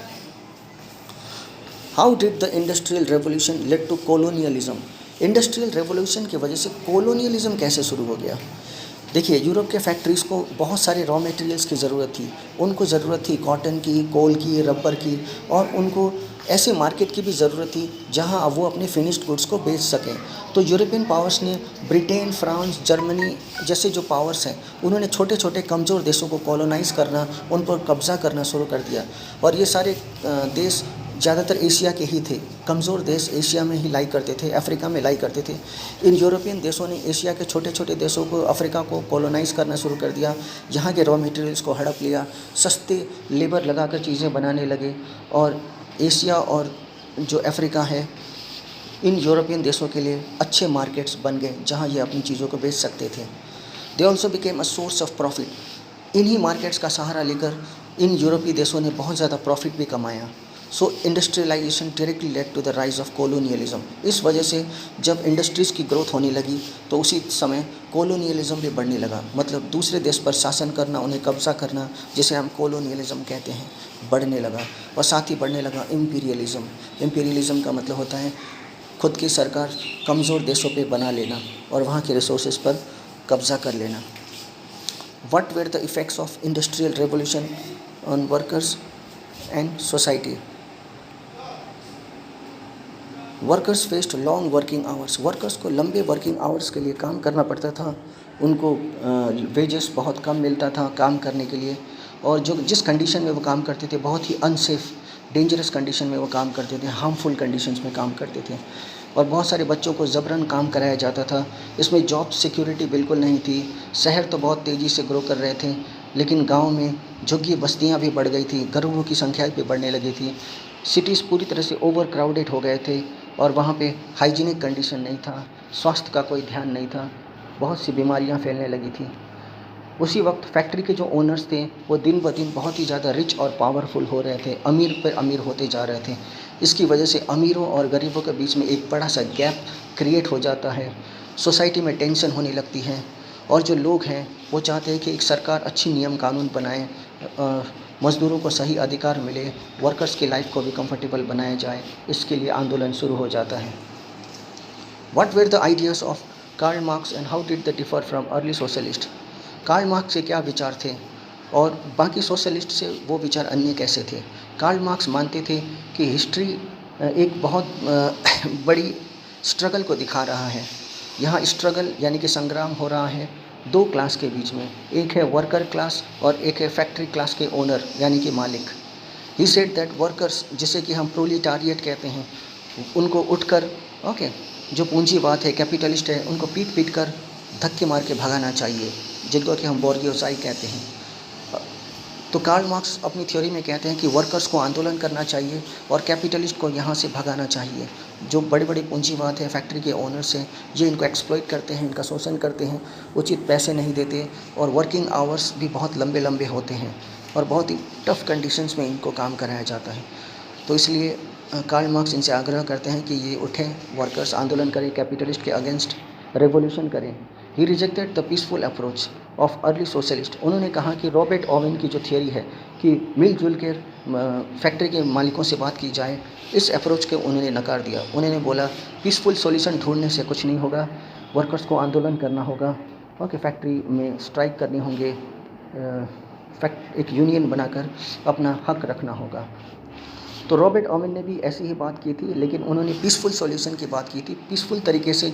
How did the industrial revolution led to colonialism, industrial revolution की वजह से कोलोनियलिज्म कैसे शुरू हो गया। देखिए, यूरोप के फैक्ट्रीज़ को बहुत सारे रॉ मटेरियल्स की ज़रूरत थी। उनको ज़रूरत थी कॉटन की, कोल की, रबर की, और उनको ऐसे मार्केट की भी ज़रूरत थी जहां अब वो अपने फिनिश्ड गुड्स को बेच सकें। तो यूरोपियन पावर्स ने ब्रिटेन, फ्रांस, जर्मनी जैसे जो पावर्स हैं, उन्होंने छोटे छोटे कमज़ोर देशों को कॉलोनाइज़ करना, उन पर कब्ज़ा करना शुरू कर दिया। और ये सारे देश ज़्यादातर एशिया के ही थे। कमज़ोर देश एशिया में ही लाई करते थे, अफ्रीका में लाई करते थे। इन यूरोपियन देशों ने एशिया के छोटे छोटे देशों को, अफ्रीका को कॉलोनाइज़ करना शुरू कर दिया। यहाँ के रॉ मटेरियल्स को हड़प लिया, सस्ते लेबर लगाकर चीज़ें बनाने लगे, और एशिया और जो अफ्रीका है, इन यूरोपियन देशों के लिए अच्छे मार्केट्स बन गए जहाँ ये अपनी चीज़ों को बेच सकते थे। They also became a source of profit, इन्हीं मार्केट्स का सहारा लेकर इन यूरोपीय देशों ने बहुत ज़्यादा प्रॉफिट भी कमाया। So industrialisation directly led to the rise of colonialism, इस वजह से जब इंडस्ट्रीज़ की ग्रोथ होने लगी तो उसी समय कोलोनियलिज्म भी बढ़ने लगा। मतलब दूसरे देश पर शासन करना, उन्हें कब्जा करना, जिसे हम कोलोनियलिज्म कहते हैं, बढ़ने लगा। और साथ ही बढ़ने लगा इम्पीरियलिज्म। इम्पीरियलिज्म का मतलब होता है खुद की सरकार कमज़ोर देशों पे बना लेना और वहाँ के रिसोर्सेज पर कब्ज़ा कर लेना। What were the effects of industrial revolution on workers and society? Workers faced long working hours, workers को लंबे वर्किंग आवर्स के लिए काम करना पड़ता था। उनको वेजेस बहुत कम मिलता था काम करने के लिए, और जो जिस कंडीशन में वो काम करते थे बहुत ही अनसेफ, डेंजरस कंडीशन में वो काम करते थे, हार्मफुल कंडीशंस में काम करते थे, और बहुत सारे बच्चों को ज़बरन काम कराया जाता था। इसमें जॉब सिक्योरिटी बिल्कुल नहीं थी। शहर तो बहुत तेज़ी से ग्रो कर रहे थे, लेकिन गांव में झुग्गी बस्तियां भी बढ़ गई थी, गरीबों की संख्या भी बढ़ने लगी थी। सिटीज़ पूरी तरह से ओवर क्राउडेड हो गए थे, और वहाँ पे हाइजीनिक कंडीशन नहीं था, स्वास्थ्य का कोई ध्यान नहीं था, बहुत सी बीमारियाँ फैलने लगी थी। उसी वक्त फैक्ट्री के जो ओनर्स थे वो दिन ब दिन बहुत ही ज़्यादा रिच और पावरफुल हो रहे थे, अमीर पर अमीर होते जा रहे थे। इसकी वजह से अमीरों और गरीबों के बीच में एक बड़ा सा गैप क्रिएट हो जाता है, सोसाइटी में टेंशन होने लगती है, और जो लोग हैं वो चाहते हैं कि एक सरकार अच्छी नियम कानून बनाए, मज़दूरों को सही अधिकार मिले, वर्कर्स की लाइफ को भी कंफर्टेबल बनाया जाए। इसके लिए आंदोलन शुरू हो जाता है। What were the ideas of Karl Marx and how did the differ from early socialist, Karl Marx के क्या विचार थे और बाकी सोशलिस्ट से वो विचार अन्य कैसे थे। कार्ल मार्क्स मानते थे कि हिस्ट्री एक बहुत बड़ी स्ट्रगल को दिखा रहा है। यहाँ स्ट्रगल यानी कि संग्राम हो रहा है दो क्लास के बीच में, एक है वर्कर क्लास और एक है फैक्ट्री क्लास के ओनर यानी कि मालिक। ही सेड दैट वर्कर्स, जिसे कि हम प्रोलिटारिएट कहते हैं, उनको उठकर जो पूंजीवाद है, कैपिटलिस्ट है, उनको पीट पीट कर धक्के मार के भगाना चाहिए, जिनको कि हम बोर्गियोसाई कहते हैं। तो कार्ल मार्क्स अपनी थ्योरी में कहते हैं कि वर्कर्स को आंदोलन करना चाहिए और कैपिटलिस्ट को यहाँ से भगाना चाहिए। जो बड़े बड़े पूंजीवाद है, फैक्ट्री के ओनर्स हैं, ये इनको एक्सप्लॉइट करते हैं, इनका शोषण करते हैं, उचित पैसे नहीं देते और वर्किंग आवर्स भी बहुत लंबे लंबे होते हैं और बहुत ही टफ़ कंडीशंस में इनको काम कराया जाता है। तो इसलिए कार्ल मार्क्स इनसे आग्रह करते हैं कि ये उठें, वर्कर्स आंदोलन करें, कैपिटलिस्ट के अगेंस्ट रेवोल्यूशन करें। He rejected the peaceful approach of early socialist. उन्होंने कहा कि रॉबर्ट ओवेन की जो थियोरी है कि मिलजुल के फैक्ट्री के मालिकों से बात की जाए, इस अप्रोच के उन्होंने नकार दिया। उन्होंने बोला पीसफुल सॉल्यूशन ढूंढने से कुछ नहीं होगा, वर्कर्स को आंदोलन करना होगा, फैक्ट्री में स्ट्राइक करने होंगे, एक यूनियन बनाकर अपना हक रखना होगा। तो रॉबर्ट ओवेन ने भी ऐसी ही बात की थी, लेकिन उन्होंने पीसफुल सॉल्यूशन की बात की थी। पीसफुल तरीके से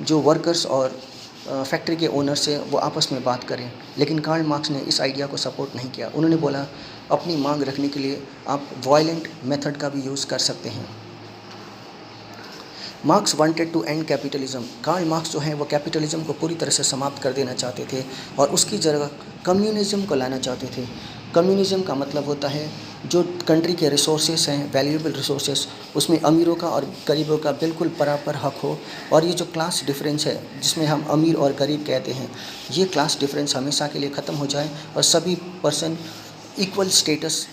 जो वर्कर्स और फैक्ट्री के ओनर से वो आपस में बात करें। लेकिन कार्ल मार्क्स ने इस आइडिया को सपोर्ट नहीं किया। उन्होंने बोला अपनी मांग रखने के लिए आप वायलेंट मेथड का भी यूज़ कर सकते हैं। Marx wanted to end capitalism. Karl Marx जो है वो कैपिटलिज्म को पूरी तरह से समाप्त कर देना चाहते थे और उसकी जगह कम्युनिज्म को लाना चाहते थे। कम्युनिज्म का मतलब होता है जो कंट्री के रिसोर्सेस हैं, वैल्यूएबल रिसोर्सेस, उसमें अमीरों का और गरीबों का बिल्कुल बराबर हक हो। और ये जो क्लास डिफरेंस है जिसमें हम अमीर और गरीब कहते हैं, ये क्लास डिफरेंस हमेशा के लिए ख़त्म हो जाए और सभी पर्सन इक्वल स्टेटस,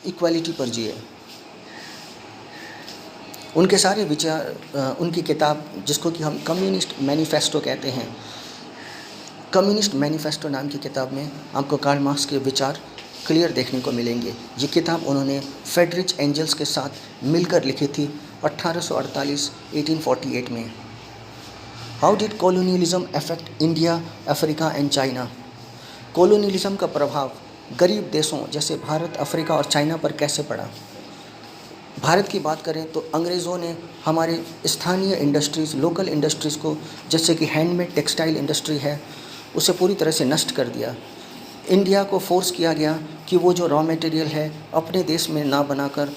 इक्वालिटी पर जिए। उनके सारे विचार, उनकी किताब जिसको कि हम कम्युनिस्ट मैनिफेस्टो कहते हैं, कम्युनिस्ट मैनिफेस्टो नाम की किताब में आपको कार्ल मार्क्स के विचार क्लियर देखने को मिलेंगे। ये किताब उन्होंने फ्रेडरिच एंजल्स के साथ मिलकर लिखी थी 1848 में। How did colonialism affect India, Africa and China. Colonialism का प्रभाव गरीब देशों जैसे भारत, अफ्रीका और चाइना पर कैसे पड़ा। भारत की बात करें तो अंग्रेज़ों ने हमारे स्थानीय इंडस्ट्रीज़, लोकल इंडस्ट्रीज़ को, जैसे कि हैंडमेड टेक्सटाइल इंडस्ट्री है, उसे पूरी तरह से नष्ट कर दिया। इंडिया को फोर्स किया गया कि वो जो रॉ मटेरियल है अपने देश में ना बनाकर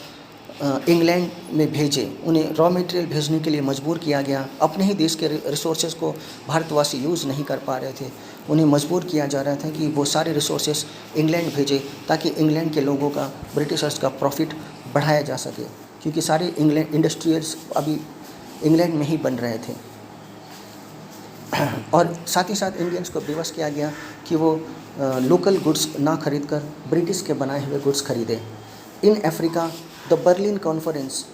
इंग्लैंड में भेजे। उन्हें रॉ मटेरियल भेजने के लिए मजबूर किया गया। अपने ही देश के रिसोर्सेज को भारतवासी यूज़ नहीं कर पा रहे थे, उन्हें मजबूर किया जा रहा था कि वो सारे रिसोर्सेज इंग्लैंड भेजे ताकि इंग्लैंड के लोगों का, ब्रिटिशर्स का प्रॉफिट बढ़ाया जा सके, क्योंकि सारे इंग्लैंड इंडस्ट्रियल्स अभी इंग्लैंड में ही बन रहे थे। और साथ ही साथ इंडियंस को बेवस किया गया कि वो लोकल गुड्स ना खरीद कर ब्रिटिश के बनाए हुए गुड्स खरीदें। In Africa the Berlin conference,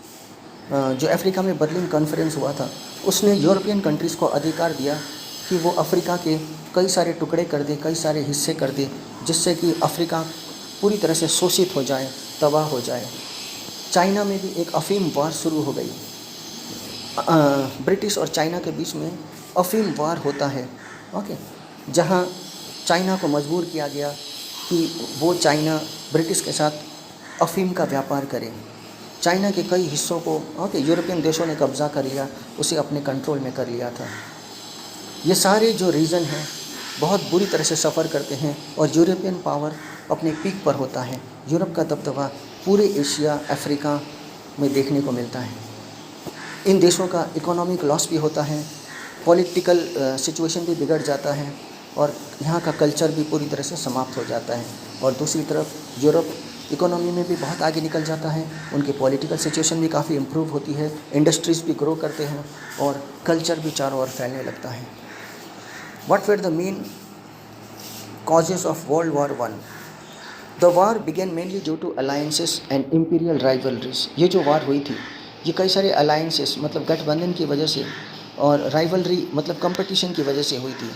जो अफ्रीका में बर्लिन कॉन्फ्रेंस हुआ था, उसने यूरोपियन कंट्रीज़ को अधिकार दिया कि वो अफ्रीका के कई सारे टुकड़े कर दे, कई सारे हिस्से कर दे, जिससे कि अफ्रीका पूरी तरह से शोषित हो जाए, तबाह हो जाए। चाइना में भी एक अफीम वार शुरू हो गई। ब्रिटिश और चाइना के बीच में अफीम वार होता है, जहाँ चाइना को मजबूर किया गया कि वो चाइना ब्रिटिश के साथ अफीम का व्यापार करे। चाइना के कई हिस्सों को यूरोपियन देशों ने कब्ज़ा कर लिया, उसे अपने कंट्रोल में कर लिया था। ये सारे जो रीजन हैं बहुत बुरी तरह से सफ़र करते हैं और यूरोपियन पावर अपने पीक पर होता है। यूरोप का दबदबा पूरे एशिया, अफ्रीका में देखने को मिलता है। इन देशों का इकोनॉमिक लॉस भी होता है, पॉलिटिकल सिचुएशन भी बिगड़ जाता है और यहाँ का कल्चर भी पूरी तरह से समाप्त हो जाता है। और दूसरी तरफ यूरोप इकोनॉमी में भी बहुत आगे निकल जाता है, उनकी पॉलिटिकल सिचुएशन भी काफ़ी इम्प्रूव होती है, इंडस्ट्रीज़ भी ग्रो करते हैं और कल्चर भी चारों ओर फैलने लगता है। What were the main causes of world war one. The war began mainly due to alliances and imperial rivalries. ये जो वार हुई थी ये कई सारे अलायंसेस मतलब गठबंधन की वजह से और राइवलरी मतलब कंपटीशन की वजह से हुई थी।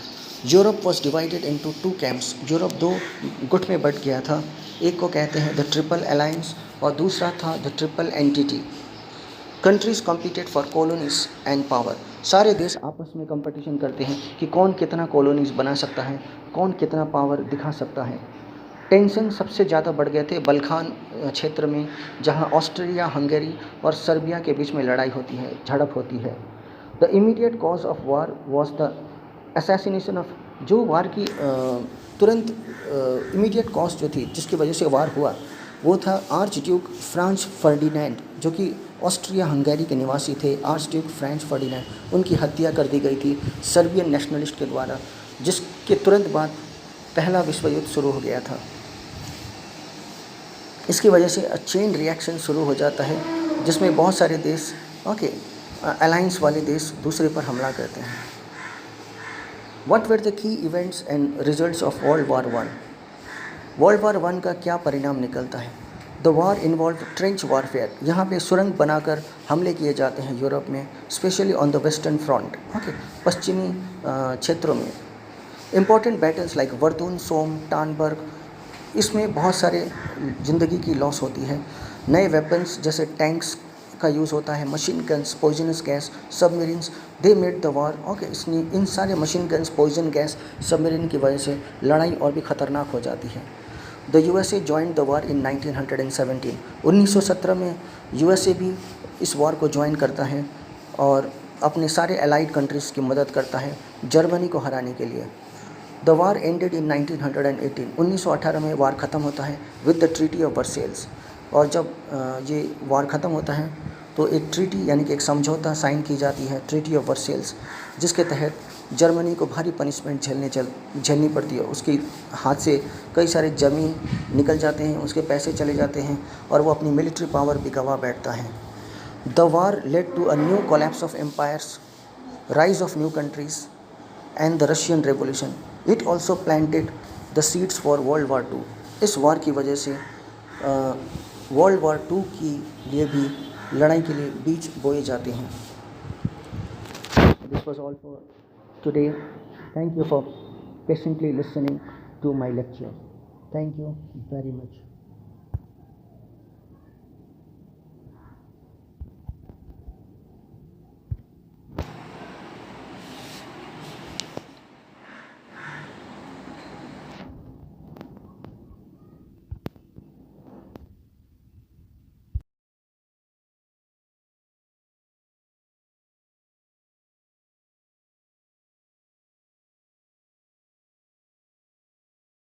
Europe was divided into two camps. Europe दो गुट में बट गया था। एक को कहते हैं द ट्रिपल अलायंस और दूसरा था the triple entente. Countries competed for colonies and power. सारे देश आपस में कंपटीशन करते हैं कि कौन कितना कॉलोनीज बना सकता है, कौन कितना पावर दिखा सकता है। टेंशन सबसे ज़्यादा बढ़ गए थे बल्खान क्षेत्र में, जहाँ ऑस्ट्रिया हंगरी और सर्बिया के बीच में लड़ाई होती है, झड़प होती है। The immediate cause of war was the assassination of, जो वार की तुरंत इमीडिएट कॉज जो थी जिसकी वजह से वार हुआ वो था आर्च ड्यूक फ्रांज फर्डिनेंड, जो कि ऑस्ट्रिया हंगरी के निवासी थे। आर्च ड्यूक फ्रांज फर्डिनेंड, उनकी हत्या कर दी गई थी सर्बियन नेशनलिस्ट के द्वारा, जिसके तुरंत बाद पहला विश्व युद्ध शुरू हो गया था। इसकी वजह से चेन रिएक्शन शुरू हो जाता है जिसमें बहुत सारे देश अलायंस वाले देश दूसरे पर हमला करते हैं। What were the key events and results of world war one? World war one का क्या परिणाम निकलता है? The war involve trench warfare, यहाँ पे सुरंग बनाकर हमले किए जाते हैं यूरोप में, specially on the western front, पश्चिमी क्षेत्रों में। इम्पॉर्टेंट बैटल्स लाइक वर्दून, सोम, टानबर्ग, इसमें बहुत सारे ज़िंदगी की लॉस होती है। नए वेपन्स जैसे टैंक्स का यूज़ होता है, machine guns, poisonous gas, submarines, they made the war. इन सारे machine guns, poison gas, submarine की वजह से लड़ाई और भी ख़तरनाक हो जाती है। The USA joined the war in 1917। 1917 में यूएसए भी इस वार को ज्वाइन करता है और अपने सारे अलाइड कंट्रीज़ की मदद करता है जर्मनी को हराने के लिए। The war ended in 1918। 1918 में वार ख़त्म होता है with the treaty of Versailles. और जब ये वार ख़त्म होता है तो एक ट्रीटी यानी कि एक समझौता साइन की जाती है, ट्रीटी ऑफ वर्सेल्स, जिसके तहत जर्मनी को भारी पनिशमेंट झेलनी पड़ती है। उसके हाथ से कई सारे ज़मीन निकल जाते हैं, उसके पैसे चले जाते हैं और वो अपनी मिलिट्री पावर भी गंवा बैठता है। The war led to a new collapse of empires, rise of new countries and the Russian revolution. It also planted the seeds for world war two. इस वार की वजह से वर्ल्ड वार टू के लिए भी लड़ाई के लिए बीज बोए जाते हैं। This was all for today. Thank you for patiently listening to my lecture. Thank you very much.